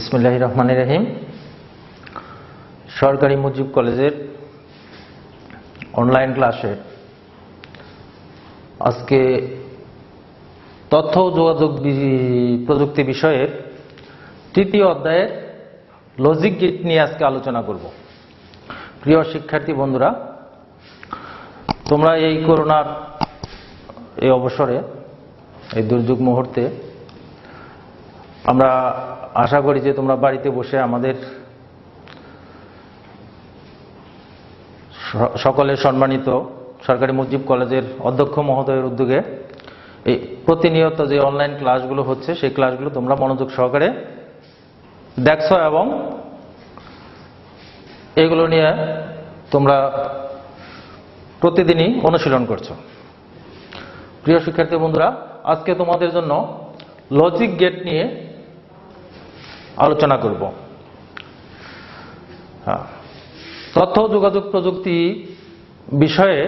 বিসমিল্লাহির রহমানির রহিম। সরকারি মুজিব কলেজের অনলাইন ক্লাসে আজকে তথ্য ও যোগাযোগ প্রযুক্তি বিষয়ের তৃতীয় অধ্যায়ের লজিক গেট নিয়ে আজকে আলোচনা করব। প্রিয় শিক্ষার্থী বন্ধুরা, তোমরা এই করোনার এই অবসরে, এই দুর্যোগ মুহূর্তে আমরা আশা করি যে তোমরা বাড়িতে বসে আমাদের সকলের সম্মানিত সরকারি মুজিব কলেজের অধ্যক্ষ মহোদয়ের উদ্যোগে এই প্রতিনিয়ত যে অনলাইন ক্লাসগুলো হচ্ছে সেই ক্লাসগুলো তোমরা মনোযোগ সহকারে দেখছো এবং এগুলো নিয়ে তোমরা প্রতিদিনই অনুশীলন করছো। প্রিয় শিক্ষার্থী বন্ধুরা, আজকে তোমাদের জন্য লজিক গেট নিয়ে আলোচনা করব। তথ্য যোগাযোগ প্রযুক্তি বিষয়ে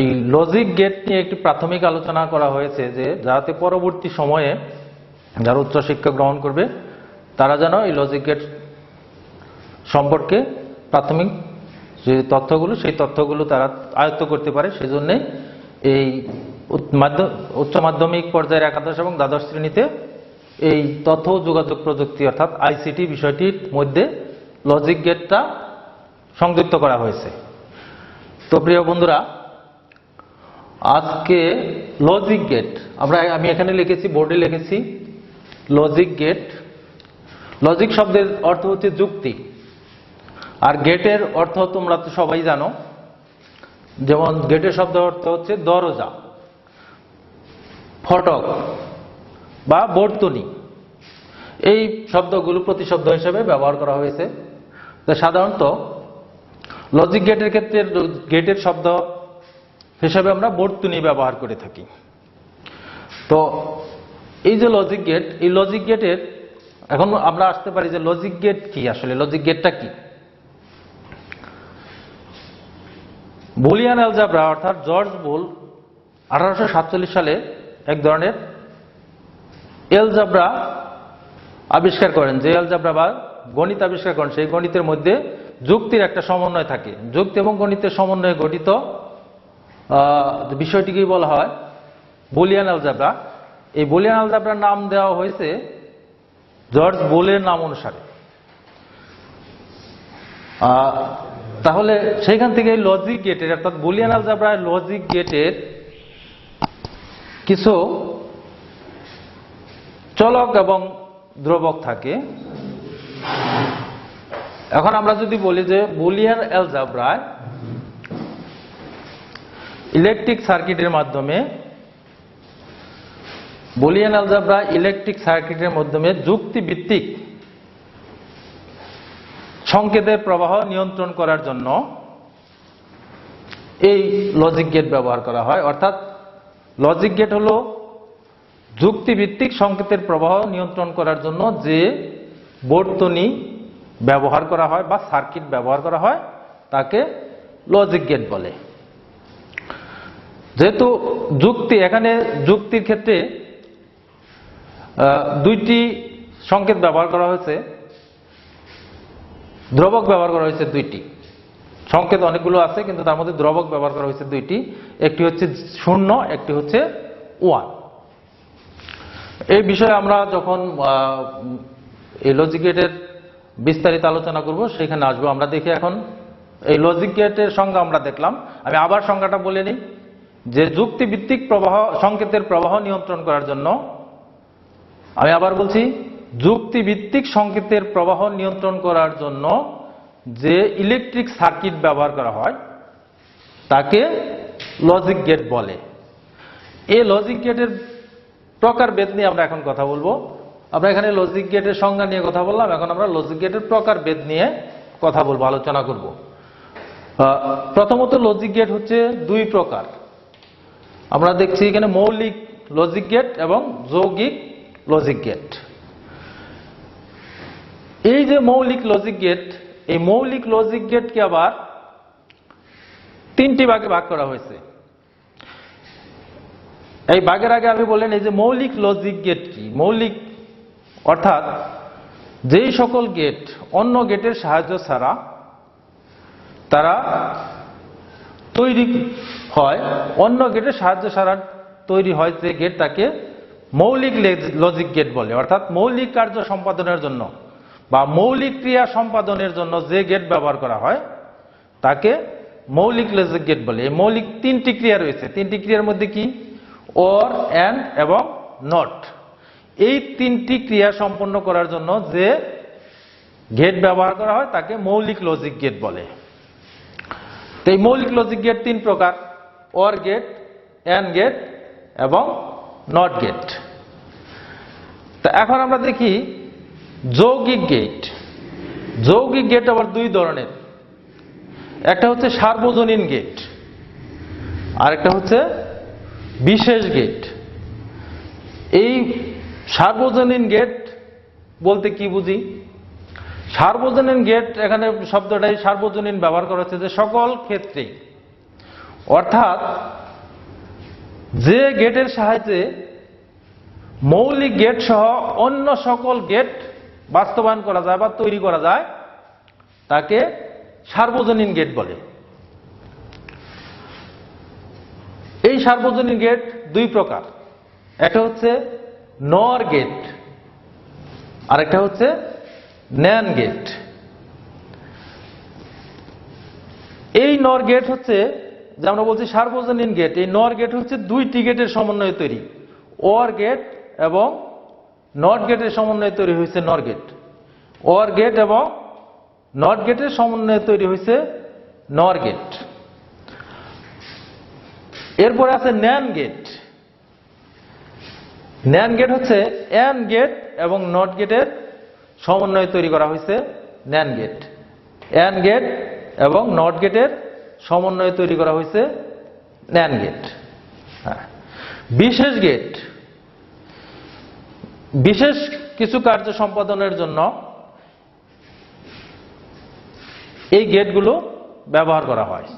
এই লজিক গেট নিয়ে একটি প্রাথমিক আলোচনা করা হয়েছে, যে যাতে পরবর্তী সময়ে যারা উচ্চশিক্ষা গ্রহণ করবে তারা যেন এই লজিক গেট সম্পর্কে প্রাথমিক যে তথ্যগুলো সেই তথ্যগুলো তারা আয়ত্ত করতে পারে। সেজন্য এই উচ্চ মাধ্যমিক পর্যায়ের একাদশ এবং দ্বাদশ শ্রেণীতে এই তথ্য যোগাযোগ প্রযুক্তি অর্থাৎ আইসিটি বিষয়টির মধ্যে লজিক গেটটা সংযুক্ত করা হয়েছে। তো প্রিয় বন্ধুরা, আজকে লজিক গেট আমি এখানে লিখেছি, বোর্ডে লিখেছি লজিক গেট। লজিক শব্দের অর্থ হচ্ছে যুক্তি, আর গেটের অর্থ তোমরা তো সবাই জানো। যেমন গেটের শব্দের অর্থ হচ্ছে দরজা, ফটক বা বর্তনী। এই শব্দগুলো প্রতিশব্দ হিসেবে ব্যবহার করা হয়েছে। তো সাধারণত লজিক গেটের ক্ষেত্রে গেটের শব্দ হিসেবে আমরা বর্তনী ব্যবহার করে থাকি। তো এই যে লজিক গেট, এই লজিক গেটের এখন আমরা আসতে পারি যে লজিক গেট কি, আসলে লজিক গেটটা কি। বুলিয়ান অ্যালজাব্রা অর্থাৎ জর্জ বুল 1847 সালে এক ধরনের এলজাব্রা আবিষ্কার করেন। যে এলজাব্রা বা গণিত আবিষ্কার করেন, সেই গণিতের মধ্যে যুক্তির একটা সমন্বয় থাকে। যুক্তি এবং গণিতের সমন্বয়ে গঠিত বিষয়টিকেই বলা হয় বুলিয়ান অ্যালজাব্রা। এই বুলিয়ান অ্যালজাব্রার নাম দেওয়া হয়েছে জর্জ বুলের নাম অনুসারে। তাহলে সেইখান থেকে লজিক গেটের অর্থাৎ বুলিয়ান অ্যালজাব্রার লজিক গেটের কিছু চলক এবং ধ্রুবক থাকে। এখন আমরা যদি বলি যে বুলিয়ান অ্যালজাব্রায় ইলেকট্রিক সার্কিটের মাধ্যমে যুক্তিভিত্তিক সংকেতের প্রবাহ নিয়ন্ত্রণ করার জন্য এই লজিক গেট ব্যবহার করা হয়। অর্থাৎ লজিক গেট হলো যুক্তিভিত্তিক সংকেতের প্রবাহ নিয়ন্ত্রণ করার জন্য যে বর্তনী ব্যবহার করা হয় বা সার্কিট ব্যবহার করা হয় তাকে লজিক গেট বলে। যেহেতু এখানে যুক্তির ক্ষেত্রে দুইটি সংকেত ব্যবহার করা হয়েছে, ধ্রুবক ব্যবহার করা হয়েছে দুইটি। সংকেত অনেকগুলো আছে, কিন্তু তার মধ্যে ধ্রুবক ব্যবহার করা হয়েছে দুইটি। একটি হচ্ছে 0, একটি হচ্ছে 1। এই বিষয়ে আমরা যখন এই লজিক গেটের বিস্তারিত আলোচনা করব সেখানে আসবো। আমরা দেখি এখন এই লজিক গেটের সংজ্ঞা আমরা দেখলাম। আমি আবার সংজ্ঞাটা বলে নিই, যে যুক্তিভিত্তিক সংকেতের প্রবাহ নিয়ন্ত্রণ করার জন্য, আমি আবার বলছি, যুক্তিভিত্তিক সংকেতের প্রবাহ নিয়ন্ত্রণ করার জন্য যে ইলেকট্রিক সার্কিট ব্যবহার করা হয় তাকে লজিক গেট বলে। এই লজিক গেটের প্রকারভেদ নিয়ে আমরা এখন কথা বলবো। আমরা এখানে লজিক গেটের সংজ্ঞা নিয়ে কথা বললাম, এখন আমরা লজিক গেটের প্রকারভেদ নিয়ে কথা বলবো, আলোচনা করব। প্রথমত লজিক গেট হচ্ছে দুই প্রকার। আমরা দেখছি এখানে মৌলিক লজিক গেট এবং যৌগিক লজিক গেট। এই যে মৌলিক লজিক গেট, এই মৌলিক লজিক গেটকে আবার তিনটি ভাগে ভাগ করা হয়েছে। এই ভাগের আগে আমি বললেন এই যে মৌলিক লজিক গেট কি। মৌলিক অর্থাৎ যেই সকল গেট অন্য গেটের সাহায্য ছাড়া তারা তৈরি হয়, অন্য গেটের সাহায্য ছাড়া তৈরি হয় যে গেট, তাকে মৌলিক লজিক গেট বলে। অর্থাৎ মৌলিক কার্য সম্পাদনের জন্য বা মৌলিক ক্রিয়া সম্পাদনের জন্য যে গেট ব্যবহার করা হয় তাকে মৌলিক লজিক গেট বলে। এই মৌলিক তিনটি ক্রিয়া রয়েছে, তিনটি ক্রিয়ার মধ্যে কি? অর, এন্ড এবং নট। এই তিনটি ক্রিয়া সম্পন্ন করার জন্য যে গেট ব্যবহার করা হয় তাকে মৌলিক লজিক গেট বলে। তো এই মৌলিক লজিক গেট তিন প্রকার: অর গেট, এন্ড গেট এবং নট গেট। তা এখন আমরা দেখি যৌগিক গেট। যৌগিক গেট আবার দুই ধরনের, একটা হচ্ছে সার্বজনীন গেট আর একটা হচ্ছে বিশেষ গেট। এই সার্বজনীন গেট বলতে কি বুঝি? সার্বজনীন গেট, এখানে শব্দটাই সার্বজনীন ব্যবহার করা হচ্ছে যে সকল ক্ষেত্রে, অর্থাৎ যে গেটের সাহায্যে মৌলিক গেট সহ অন্য সকল গেট বাস্তবায়ন করা যায় বা তৈরি করা যায় তাকে সার্বজনীন গেট বলে। এই সার্বজনীন গেট দুই প্রকার, একটা হচ্ছে নর গেট আর একটা হচ্ছে ন্যান্ড গেট। এই নর গেট হচ্ছে, যে আমরা বলছি সার্বজনীন গেট, এই নর গেট হচ্ছে দুইটি গেটের সমন্বয়ে তৈরি। অর গেট এবং নট গেটের সমন্বয়ে তৈরি হয়েছে নর গেট। অর গেট এবং নট গেটের সমন্বয়ে তৈরি হয়েছে নর গেট। এরপরে আছে ন্যান্ড গেট। ন্যান্ড গেট হচ্ছে এন্ড গেট এবং নট গেটের সমন্বয়ে তৈরি করা হয়েছে ন্যান্ড গেট। এন্ড গেট এবং নট গেটের সমন্বয়ে তৈরি করা হয়েছে ন্যান্ড গেট। বিশেষ গেট, বিশেষ কিছু কার্য সম্পাদনের জন্য এই গেটগুলো ব্যবহার করা হয়।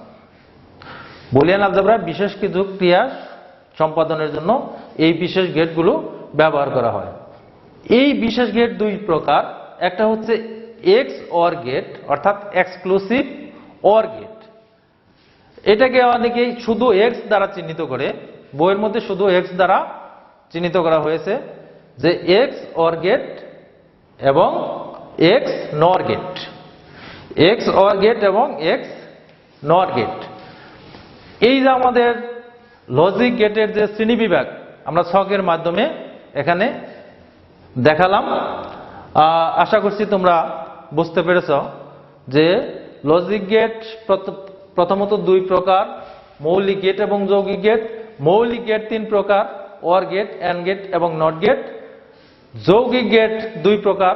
বুলিয়ান অলজেব্রায় বিশেষ কিছু ক্রিয়া সম্পাদনের জন্য এই বিশেষ গেটগুলো ব্যবহার করা হয়। এই বিশেষ গেট দুই প্রকার, একটা হচ্ছে এক্স অর গেট অর্থাৎ এক্সক্লুসিভ অর গেট। এটাকে অনেকেই শুধু এক্স দ্বারা চিহ্নিত করে, বইয়ের মধ্যে শুধু এক্স দ্বারা চিহ্নিত করা হয়েছে যে এক্স অর গেট এবং এক্স নর গেট। এক্স অর গেট এবং এক্স নর গেট। এই যে আমাদের লজিক গেটের যে শ্রেণীবিভাগ আমরা ছকের মাধ্যমে এখানে দেখালাম, আশা করছি তোমরা বুঝতে পেরেছ যে লজিক গেট প্রথমত দুই প্রকার, মৌলিক গেট এবং যৌগিক গেট। মৌলিক গেট তিন প্রকার: অর গেট, এন্ড গেট এবং নট গেট। যৌগিক গেট দুই প্রকার: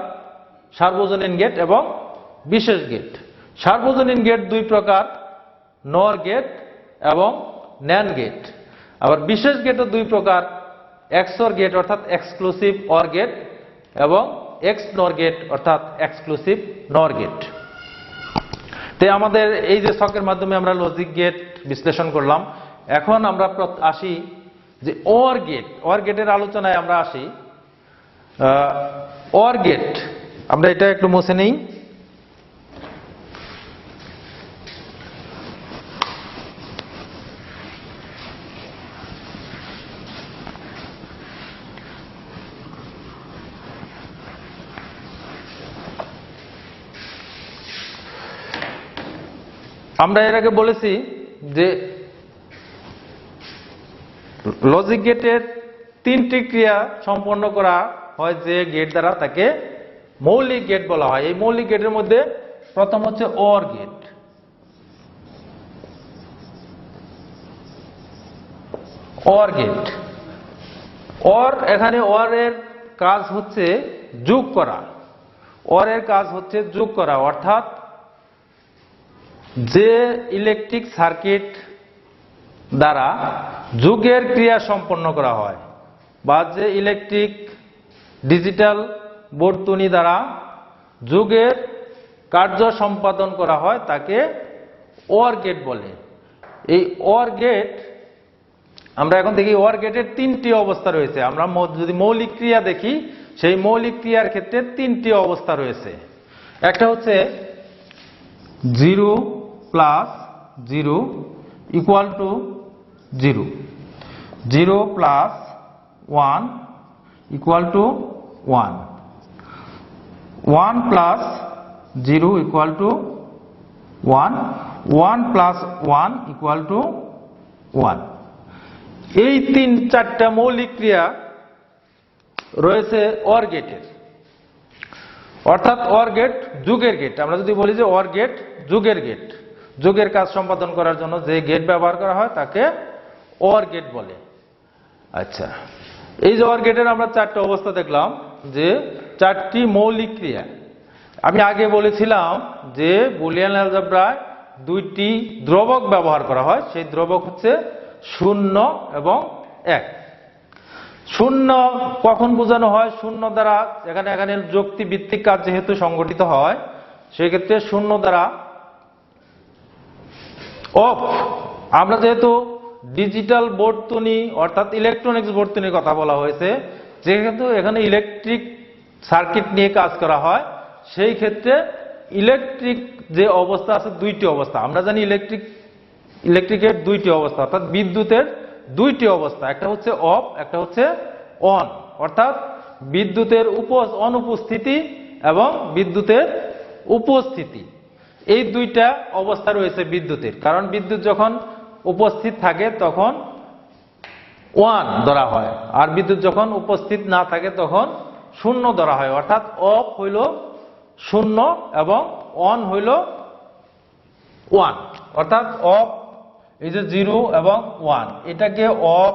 সার্বজনীন গেট এবং বিশেষ গেট। সার্বজনীন গেট দুই প্রকার: নর গেট এবং ন্যান্ড গেট। আবার বিশেষ গেটও দুই প্রকার: এক্সঅর গেট অর্থাৎ এক্সক্লুসিভ অর গেট এবং এক্স নর গেট অর্থাৎ এক্সক্লুসিভ নর গেট। তাই আমাদের এই যে ছকের মাধ্যমে আমরা লজিক গেট বিশ্লেষণ করলাম, এখন আমরা আসি যে অর গেট। অর গেটের আলোচনায় আমরা আসি। অর গেট, আমরা এটা একটু মুছে নেই। আমরা এর আগে বলেছি যে লজিক গেটের তিনটি ক্রিয়া সম্পন্ন করা হয় যে গেট দ্বারা, তাকে মৌলিক গেট বলা হয়। এই মৌলিক গেটের মধ্যে প্রথম হচ্ছে OR gate. OR gate, OR, এখানে অর এর কাজ হচ্ছে যোগ করা। অর এর কাজ হচ্ছে যোগ করা, অর্থাৎ যে ইলেকট্রিক সার্কিট দ্বারা যোগের ক্রিয়া সম্পন্ন করা হয় বা যে ইলেকট্রিক ডিজিটাল বর্তনী দ্বারা যোগের কার্য সম্পাদন করা হয় তাকে অর গেট বলে। এই অর গেট, আমরা এখন দেখি অর গেটের তিনটি অবস্থা রয়েছে। আমরা যদি মৌলিক ক্রিয়া দেখি সেই মৌলিক ক্রিয়ার ক্ষেত্রে তিনটি অবস্থা রয়েছে। একটা হচ্ছে 0 plus 0 equal to 0, 0 plus 1 equal to 1, 1 plus 0 equal to 1, 1 plus 1 equal to 1। এই 3-4টা মৌলিক ক্রিয়া রয়েছে অর গেটের, অর্থাৎ অর গেট যুগের গেট। আমরা যদি বলি যে অর গেট যুগের গেট, যুগের কাজ সম্পাদন করার জন্য যে গেট ব্যবহার করা হয় তাকে অর গেট বলে। আচ্ছা, এই যে অর গেটের আমরা 4টা অবস্থা দেখলাম, যে 4টি মৌলিক ক্রিয়া। আমি আগে বলেছিলাম যে বুলিয়ান অ্যালজেব্রায় 2টি ধ্রুবক ব্যবহার করা হয়, সেই ধ্রুবক হচ্ছে 0 এবং 1। 0 কখন বোঝানো হয়? 0 দ্বারা এখানে যুক্তিভিত্তিক কাজ যেহেতু সংগঠিত হয়, সেক্ষেত্রে 0 দ্বারা অফ। আমরা যেহেতু ডিজিটাল বর্তনী অর্থাৎ ইলেকট্রনিক্স বর্তনীর কথা বলা হয়েছে, যেহেতু এখানে ইলেকট্রিক সার্কিট নিয়ে কাজ করা হয়, সেই ক্ষেত্রে ইলেকট্রিক যে অবস্থা আছে 2টি অবস্থা। আমরা জানি ইলেকট্রিকের 2টি অবস্থা, অর্থাৎ বিদ্যুতের 2টি অবস্থা, একটা হচ্ছে অফ, একটা হচ্ছে অন। অর্থাৎ বিদ্যুতের অনুপস্থিতি এবং বিদ্যুতের উপস্থিতি, এই 2টা অবস্থা রয়েছে বিদ্যুতের। কারণ বিদ্যুৎ যখন উপস্থিত থাকে তখন 1 ধরা হয়, আর বিদ্যুৎ যখন উপস্থিত না থাকে তখন 0 ধরা হয়। অর্থাৎ অফ হইল 0 এবং অন হইল 1। অর্থাৎ অফ এই যে 0 এবং 1, এটাকে অফ,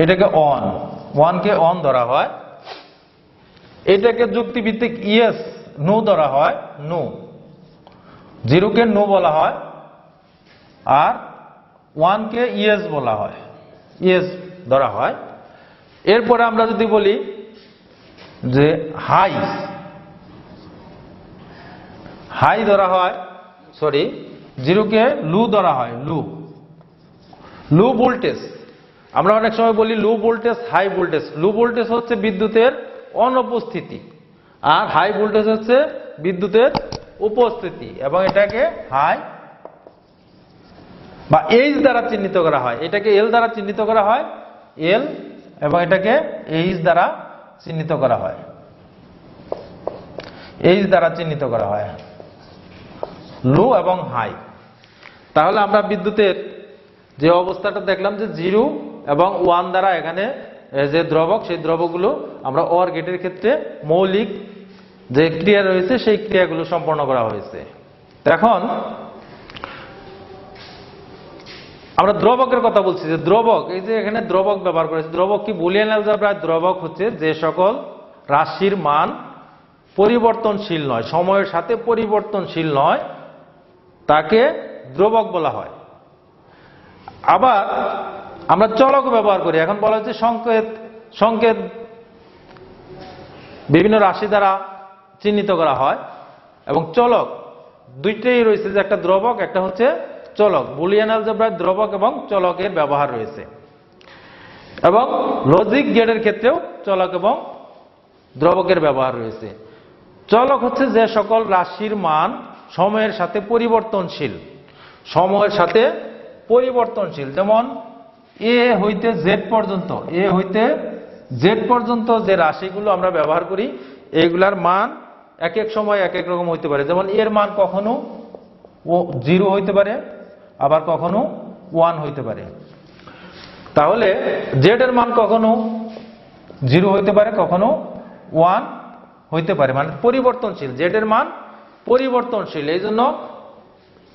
এটাকে অন, 1 কে অন ধরা হয়। এটাকে যুক্তিভিত্তিক ইয়েস নো ধরা হয়, নো। 0 কে নো বলা হয়, আর 1 কে ইয়েস বলা হয়, ইয়েস ধরা হয়। এরপরে আমরা যদি বলি যে হাই, হাই ধরা হয়, 0 কে লু ধরা হয়, লু, লো ভোল্টেজ। আমরা অনেক সময় বলি low voltage, high voltage. Low voltage হচ্ছে বিদ্যুতের অনুপস্থিতি, আর হাই ভোল্টেজ হচ্ছে বিদ্যুতের উপস্থিতি, এবং এটাকে হাই বা এইচ দ্বারা চিহ্নিত করা হয়। এটাকে এল দ্বারা চিহ্নিত করা হয়, এল, এবং এটাকে এইচ দ্বারা চিহ্নিত করা হয়, এইচ দ্বারা চিহ্নিত করা হয়, লো এবং হাই। তাহলে আমরা বিদ্যুতের যে অবস্থাটা দেখলাম যে 0 এবং 1 দ্বারা এখানে যে দ্রবক, সেই দ্রবকগুলো আমরা অর গেটের ক্ষেত্রে মৌলিক যে ক্রিয়া রয়েছে সেই ক্রিয়াগুলো সম্পন্ন করা হয়েছে। এখন আমরা দ্রবকের কথা বলছি, যে দ্রবক, এই যে এখানে দ্রবক ব্যবহার করেছে। দ্রবক কি? বুলিয়ান অ্যালজেব্রায় দ্রবক হচ্ছে যে সকল রাশির মান পরিবর্তনশীল নয়, সময়ের সাথে পরিবর্তনশীল নয়, তাকে দ্রবক বলা হয়। আবার আমরা চলক ব্যবহার করি। এখন বলা হচ্ছে সংকেত বিভিন্ন রাশি দ্বারা চিহ্নিত করা হয়, এবং চলক 2টাই রয়েছে, যে একটা দ্রবক, একটা হচ্ছে চলক। বুলিয়ান অ্যালজেব্রায় দ্রবক এবং চলকের ব্যবহার রয়েছে, এবং লজিক গেটের ক্ষেত্রেও চলক এবং দ্রবকের ব্যবহার রয়েছে। চলক হচ্ছে যে সকল রাশির মান সময়ের সাথে পরিবর্তনশীল, সময়ের সাথে পরিবর্তনশীল। যেমন এ হইতে জেড পর্যন্ত, এ হইতে জেড পর্যন্ত যে রাশিগুলো আমরা ব্যবহার করি, এইগুলার মান এক এক সময় এক এক রকম হইতে পারে। যেমন এর মান কখনো 0 হইতে পারে, আবার কখনো 1 হইতে পারে। তাহলে জেড এর মান কখনো 0 হইতে পারে, কখনো 1 হইতে পারে, মানে পরিবর্তনশীল। জেড এর মান পরিবর্তনশীল, এই জন্য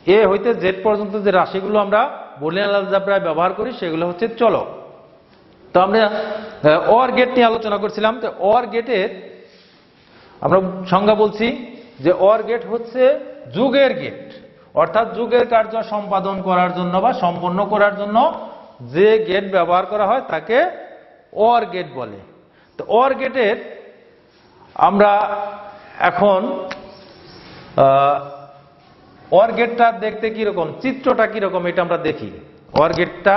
এ হইতে জেড পর্যন্ত যে রাশিগুলো আমরা বুলিয়ান অ্যালজেব্রায় ব্যবহার করি সেগুলো হচ্ছে চলক। তো আমরা অর গেট নিয়ে আলোচনা করছিলাম। তো অর গেটের আমরা সংজ্ঞা বলছি যে অর গেট হচ্ছে যুগের গেট, অর্থাৎ যুগের কার্য সম্পাদন করার জন্য বা সম্পন্ন করার জন্য যে গেট ব্যবহার করা হয় তাকে অর গেট বলে। তো অর গেটের আমরা এখন অর গেটটা দেখতে কিরকম, চিত্রটা কিরকম, এটা আমরা দেখি। অর গেটটা,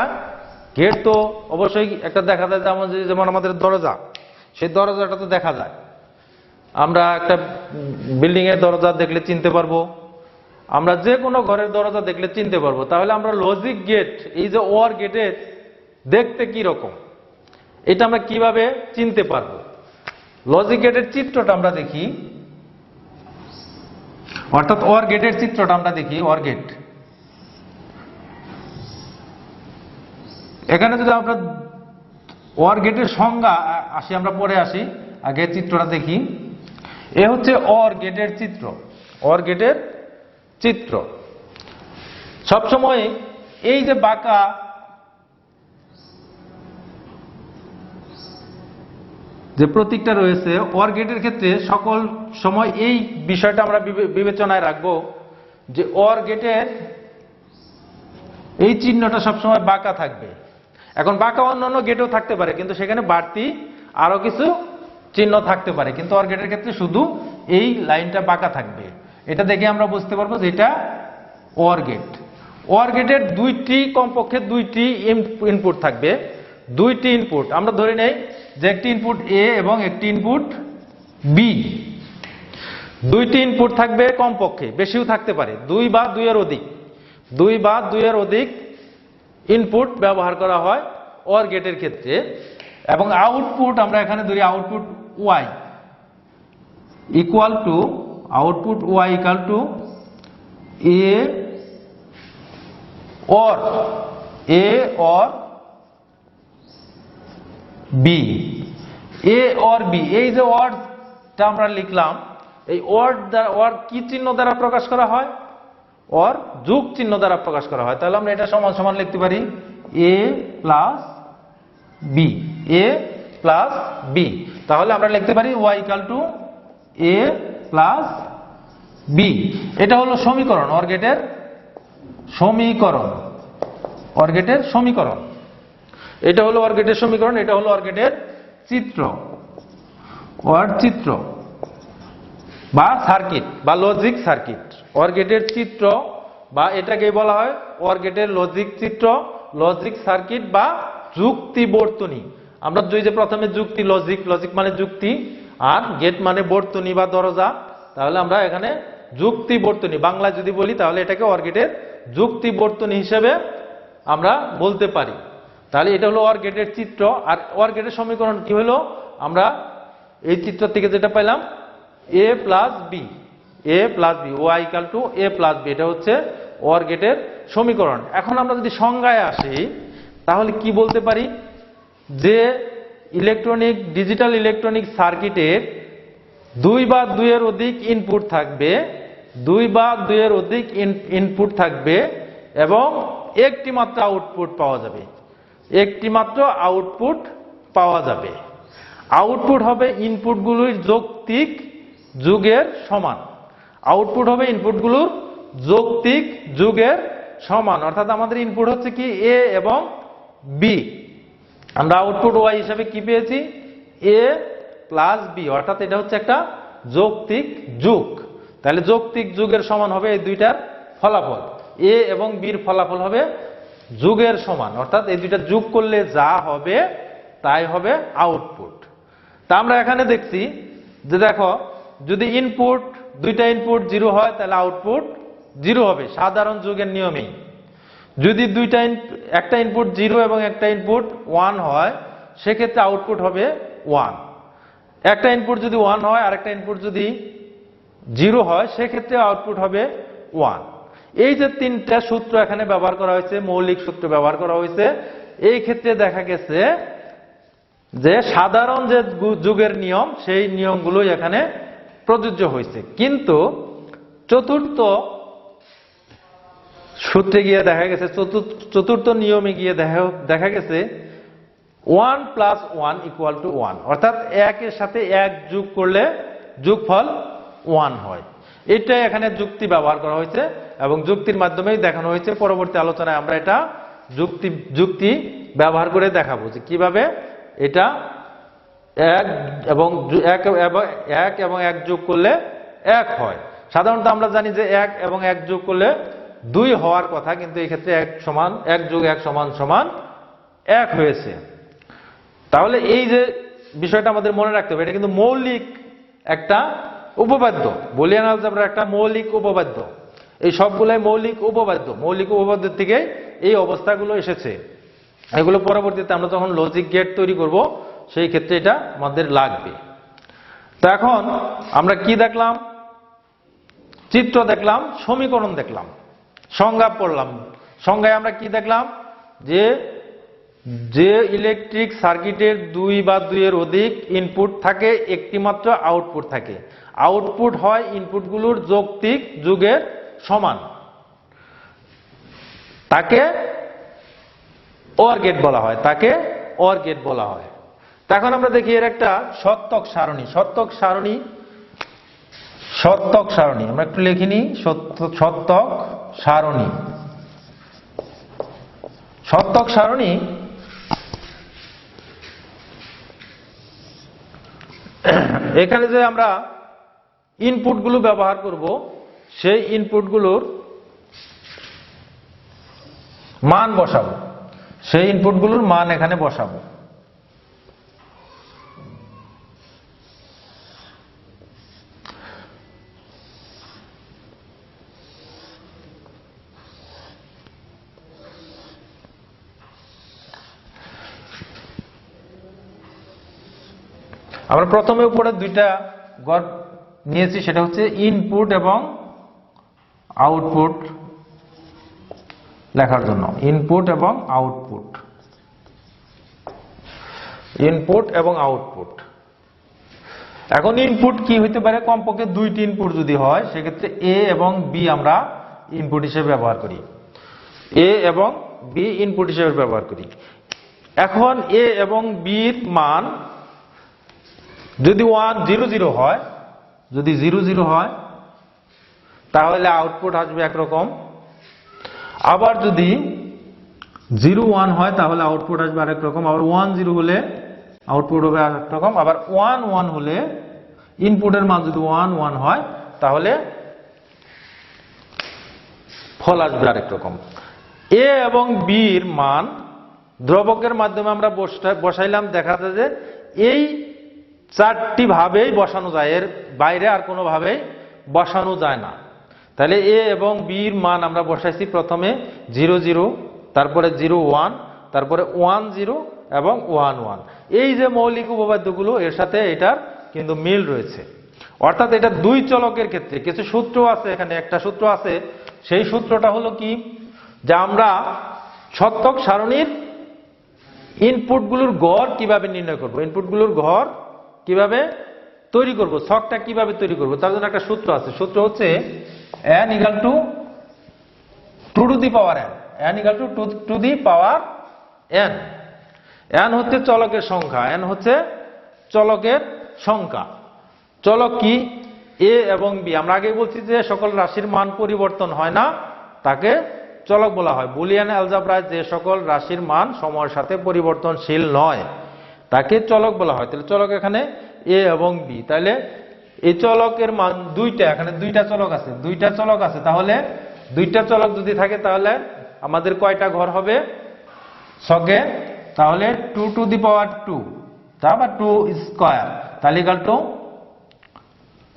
গেট তো অবশ্যই একটা দেখা যায় যেমন আমাদের দরজা, সেই দরজাটা তো দেখা যায়। আমরা একটা বিল্ডিং এর দরজা দেখলে চিনতে পারবো, আমরা যে কোনো ঘরের দরজা দেখলে চিনতে পারবো। তাহলে আমরা লজিক গেট, এই যে ওর গেটের দেখতে কি রকম, এটা আমরা কিভাবে চিনতে পারবো? লজিক গেটের চিত্রটা আমরা দেখি, অর্থাৎ ওর গেটের চিত্রটা আমরা দেখি। ওর গেট, এখানে যদি আমরা ওর গেটের সংজ্ঞা আসি, আমরা পরে আসি, আগে চিত্রটা দেখি। এ হচ্ছে ওর গেটের চিত্র। ওর গেটের চিত্র সবসময় এই যে বাঁকা যে প্রতীকটা রয়েছে ওর গেটের ক্ষেত্রে সকল সময় এই বিষয়টা আমরা বিবেচনায় রাখবো যে ওর গেটের এই চিহ্নটা সবসময় বাঁকা থাকবে। এখন বাঁকা অন্যান্য গেটও থাকতে পারে, কিন্তু সেখানে বাড়তি আরো কিছু চিহ্ন থাকতে পারে, কিন্তু ওর গেটের ক্ষেত্রে শুধু এই লাইনটা বাঁকা থাকবে। এটা দেখে আমরা বুঝতে পারবো যে এটা ওর গেট। ওর গেটের কমপক্ষে দুইটি ইনপুট থাকবে। দুইটি ইনপুট আমরা ধরে নেই যে একটি ইনপুট এ এবং একটি ইনপুট বি। দুইটি ইনপুট থাকবে কমপক্ষে, বেশিও থাকতে পারে, 2 বা 2 এর অধিক। 2 বা 2 এর অধিক ইনপুট ব্যবহার করা হয় ওর গেটের ক্ষেত্রে। এবং আউটপুট আমরা এখানে ধরি output Y equal to A OR B. A OR B, এই যে ওয়ার্ডটা আমরা লিখলাম, এই ওয়ার্ড কি চিহ্ন দ্বারা প্রকাশ করা হয়? ওর যোগ চিহ্ন দ্বারা প্রকাশ করা হয়। তাহলে আমরা এটা সমান সমান লিখতে পারি A plus B, A plus B. তাহলে আমরা লিখতে পারি Y equal to A plus B. এটা হলো সমীকরণ, ওর গেটের সমীকরণ। ওর গেটের সমীকরণ, এটা হলো ওর গেটের সমীকরণ। এটা হলো ওর গেটের চিত্র, ওর চিত্র বা সার্কিট বা লজিক সার্কিট। ওর গেটের চিত্র বা এটাকে বলা হয় ওর গেটের লজিক চিত্র, লজিক সার্কিট বা যুক্তি বর্তনী। আমরা যে প্রথমে যুক্তি, লজিক মানে যুক্তি, আর গেট মানে বর্তনী বা দরজা। তাহলে আমরা এখানে যুক্তি বর্তনী বাংলায় যদি বলি, তাহলে এটাকে ওর গেটের যুক্তি বর্তনী হিসেবে আমরা বলতে পারি। তাহলে এটা হলো ওর গেটের চিত্র। আর ওর গেটের সমীকরণ কি হলো? আমরা এই চিত্র থেকে যেটা পেলাম A plus B, Y equal to A plus B, এটা হচ্ছে ওর গেটের সমীকরণ। এখন আমরা যদি সংজ্ঞায় আসি, তাহলে কি বলতে পারি? যে ডিজিটাল ইলেকট্রনিক সার্কিটের 2 বা 2 এর অধিক ইনপুট থাকবে, 2 বা 2 এর অধিক ইনপুট থাকবে এবং একটি মাত্র আউটপুট পাওয়া যাবে। একটি মাত্র আউটপুট পাওয়া যাবে। আউটপুট হবে ইনপুটগুলোর যৌক্তিক যুগের সমান। আউটপুট হবে ইনপুটগুলোর যৌক্তিক যুগের সমান। অর্থাৎ আমাদের ইনপুট হচ্ছে কি এ এবং বি। আমরা আউটপুট ওয়াই হিসাবে কি পেয়েছি? এ প্লাস বি, অর্থাৎ এটা হচ্ছে একটা যৌক্তিক যুগ। তাহলে যৌক্তিক যুগের সমান হবে এই দুইটার ফলাফল। এ এবং বির ফলাফল হবে যুগের সমান, অর্থাৎ এই দুইটা যোগ করলে যা হবে তাই হবে আউটপুট। তা আমরা এখানে দেখছি যে দেখো, যদি দুইটা ইনপুট 0 হয় তাহলে আউটপুট 0 হবে সাধারণ যুগের নিয়মেই। যদি একটা ইনপুট 0 এবং একটা ইনপুট 1 হয়, সেক্ষেত্রে আউটপুট হবে 1। একটা ইনপুট যদি 1 হয় আর একটা ইনপুট যদি 0 হয়, সেক্ষেত্রে আউটপুট হবে 1। এই যে 3টা সূত্র এখানে ব্যবহার করা হয়েছে, মৌলিক সূত্র ব্যবহার করা হয়েছে, এই ক্ষেত্রে দেখা গেছে যে সাধারণ যে যুগের নিয়ম, সেই নিয়মগুলো এখানে প্রযোজ্য হয়েছে। কিন্তু চতুর্থ সূত্রে গিয়ে দেখা গেছে, চতুর্থ নিয়মে গিয়ে দেখা গেছে 1 + 1 = 1, অর্থাৎ 1 এর সাথে 1 যোগ করলে যোগফল 1 হয়। এটাই এখানে যুক্তি ব্যবহার করা হয়েছে এবং যুক্তির মাধ্যমেই দেখানো হয়েছে। পরবর্তী আলোচনায় আমরা এটা যুক্তি ব্যবহার করে দেখাবো যে কিভাবে এটা 1 এবং 1 যোগ করলে 1 হয়। সাধারণত আমরা জানি যে 1 এবং 1 যোগ করলে 2 হওয়ার কথা, কিন্তু এই ক্ষেত্রে 1 যোগ 1 সমান 1 হয়েছে। তাহলে এই যে বিষয়টা আমাদের মনে রাখতে হবে, এটা কিন্তু মৌলিক একটা উপপাদ্য। বুলিয়ান অলজেব্রার একটা মৌলিক উপপাদ্য। এই সবগুলাই মৌলিক উপপাদ্য। মৌলিক উপপাদ্য থেকে এই অবস্থাগুলো এসেছে। এগুলো পরবর্তীতে আমরা যখন লজিক গেট তৈরি করব সেই ক্ষেত্রে এটা আমাদের লাগবে। তো এখন আমরা কি দেখলাম? চিত্র দেখলাম, সমীকরণ দেখলাম, সংজ্ঞা পড়লাম। সংজ্ঞায় আমরা কি দেখলাম? যে ইলেকট্রিক সার্কিটের 2 বা 2 এর অধিক ইনপুট থাকে, একটি মাত্র আউটপুট থাকে। আউটপুট হয় ইনপুটগুলোর যৌক্তিক যুগের সমান, তাকে OR গেট বলা হয়, তাকে OR গেট বলা হয়। এখন আমরা দেখি এর একটা সত্যক সারণী। সত্যক সারণী আমরা একটু লিখে নিই। সত্যক সারণী। সত্যক সারণী এখানে যে আমরা ইনপুটগুলো ব্যবহার করব, সেই ইনপুটগুলোর মান বসাবো। সেই ইনপুটগুলোর মান এখানে বসাবো। আমরা প্রথমে উপরে দুইটা ঘর নিয়েছি, সেটা হচ্ছে ইনপুট এবং আউটপুট লেখার জন্য। ইনপুট এবং আউটপুট, ইনপুট এবং আউটপুট। এখন ইনপুট কি হইতে পারে? কমপক্ষে 2টি ইনপুট যদি হয় সেক্ষেত্রে এ এবং বি আমরা ইনপুট হিসেবে ব্যবহার করি। এ এবং বি ইনপুট হিসেবে ব্যবহার করি। এখন এ এবং বির মান যদি 1 0 0 হয়, যদি 0 0 হয় তাহলে আউটপুট আসবে একরকম। আবার যদি 0 1 হয় তাহলে আউটপুট আসবে আরেক রকম। আবার 1 0 হলে আউটপুট হবে আরেক রকম। আবার 1 1 হলে ইনপুটের মান যদি 1 1 হয় তাহলে ফল আসবে আরেক রকম। এ এবং বির মান দ্রবকের মাধ্যমে আমরা বসাইলাম। দেখা যায় যে এই 4টি ভাবেই বসানো যায়, এর বাইরে আর কোনো ভাবেই বসানো যায় না। তাহলে এ এবং বির মান আমরা বসাইছি প্রথমে 0 0, তারপরে 0 1, তারপরে 1 0 এবং 1 1। এই যে মৌলিক উপপাদ্যগুলো, এর সাথে এটার কিন্তু মিল রয়েছে। অর্থাৎ এটা 2 চলকের ক্ষেত্রে কিছু সূত্র আছে। এখানে একটা সূত্র আছে, সেই সূত্রটা হলো কি, যে আমরা সত্যক সারণীর ইনপুটগুলোর গড় কিভাবে নির্ণয় করব, ইনপুটগুলোর গড় কিভাবে তৈরি করব, ছকটা কিভাবে তৈরি করব, তার জন্য একটা সূত্র আছে। সূত্র হচ্ছে n = 2 to the power n। n = 2 to the power n। n হচ্ছে চলকের সংখ্যা, n হচ্ছে চলকের সংখ্যা। চলক কি? a এবং b। আমরা আগে বলছি যে সকল রাশির মান পরিবর্তন হয় না, তাকে চলক বলা হয়। বুলিয়ান অলজেব্রায় যে সকল রাশির মান সময়ের সাথে পরিবর্তনশীল নয় তাকে চলক বলা হয়। তাহলে চলক এখানে a এবং b। তাহলে এই চলকের মান 2টা, এখানে 2টা চলক আছে, 2টা চলক আছে। তাহলে 2টা চলক যদি থাকে তাহলে আমাদের কয়টা ঘর হবে ছকে? তাহলে 2 to the power 2, তারপর 2 স্কয়ার, তাহলে =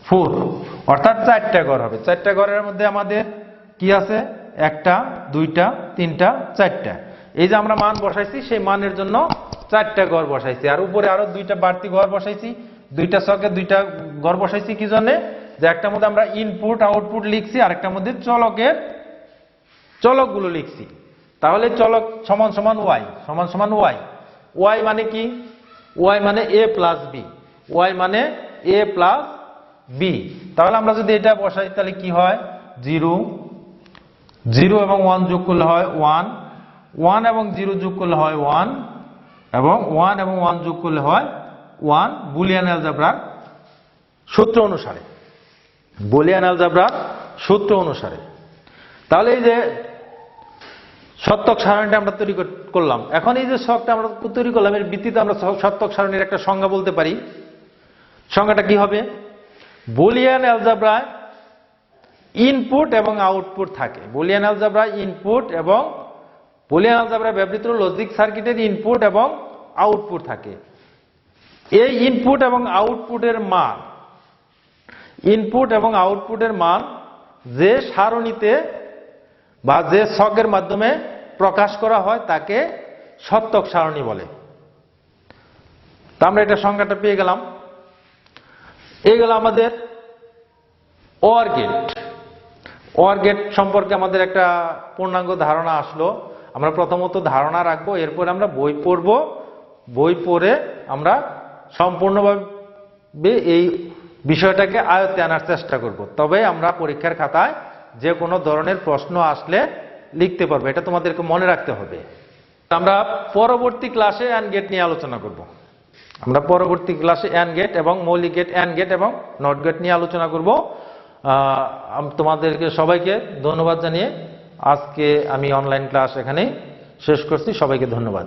4, অর্থাৎ 4টা ঘর হবে। 4টা ঘরের মধ্যে আমাদের কি আছে? 1টা 2টা 3টা 4টা। এই যে আমরা মান বসাইছি, সেই মানের জন্য 4টা ঘর বসাইছি। আর উপরে আরো 2টা বাড়তি ঘর বসাইছি। 2টা ছকে 2টা ঘর বসাইছি কি জন্য? যে একটার মধ্যে আমরা ইনপুট আউটপুট লিখছি, আর একটার মধ্যে চলকগুলো লিখছি। তাহলে চলক সমান সমান y, সমান সমান y। y মানে কি? y মানে a প্লাস b, y মানে a প্লাস b। তাহলে আমরা যদি এটা বসাই তাহলে কি হয়? 0 0 এবং 1 যোগ করলে হয় 1, 1 এবং 0 যোগ করলে হয় 1, এবং 1 এবং 1 যোগ করলে হয় 1। বুলিয়ান অলজেব্রার সূত্র অনুসারে, বুলিয়ান অলজেব্রার সূত্র অনুসারে। তাহলে এই যে সত্যক সারণীটা আমরা তৈরি করলাম। এখন এই যে ছকটা আমরা তৈরি করলাম, এর ভিত্তিতে আমরা সত্যক সারণীর একটা সংজ্ঞা বলতে পারি। সংজ্ঞাটা কি হবে? বুলিয়ান অলজেব্রায় ইনপুট এবং আউটপুট থাকে। বুলিয়ান অলজেব্রায় ইনপুট এবং বুলিয়ান অলজেব্রায় ব্যবহৃত লজিক সার্কিটের ইনপুট এবং আউটপুট থাকে। এই ইনপুট এবং আউটপুটের মান, ইনপুট এবং আউটপুটের মান যে সারণীতে বা যে ছকের মাধ্যমে প্রকাশ করা হয় তাকে সত্যক সারণী বলে। তা আমরা এটা সংজ্ঞাটা পেয়ে গেলাম। এই গেল আমাদের OR গেট। OR গেট সম্পর্কে আমাদের একটা পূর্ণাঙ্গ ধারণা আসলো। আমরা প্রথমত ধারণা রাখবো, এরপর আমরা বই পড়ব, বই পড়ে আমরা সম্পূর্ণভাবে এই বিষয়টাকে আয়ত্তে আনার চেষ্টা করব। তবে আমরা পরীক্ষার খাতায় যে কোনো ধরনের প্রশ্ন আসলে লিখতে পারবো, এটা তোমাদেরকে মনে রাখতে হবে। আমরা পরবর্তী ক্লাসে অ্যান্ড গেট নিয়ে আলোচনা করব। আমরা পরবর্তী ক্লাসে অ্যান্ড গেট এবং মৌলিক গেট, অ্যান্ড গেট এবং নট গেট নিয়ে আলোচনা করব। তোমাদেরকে সবাইকে ধন্যবাদ জানিয়ে আজকে আমি অনলাইন ক্লাস এখানেই শেষ করছি। সবাইকে ধন্যবাদ।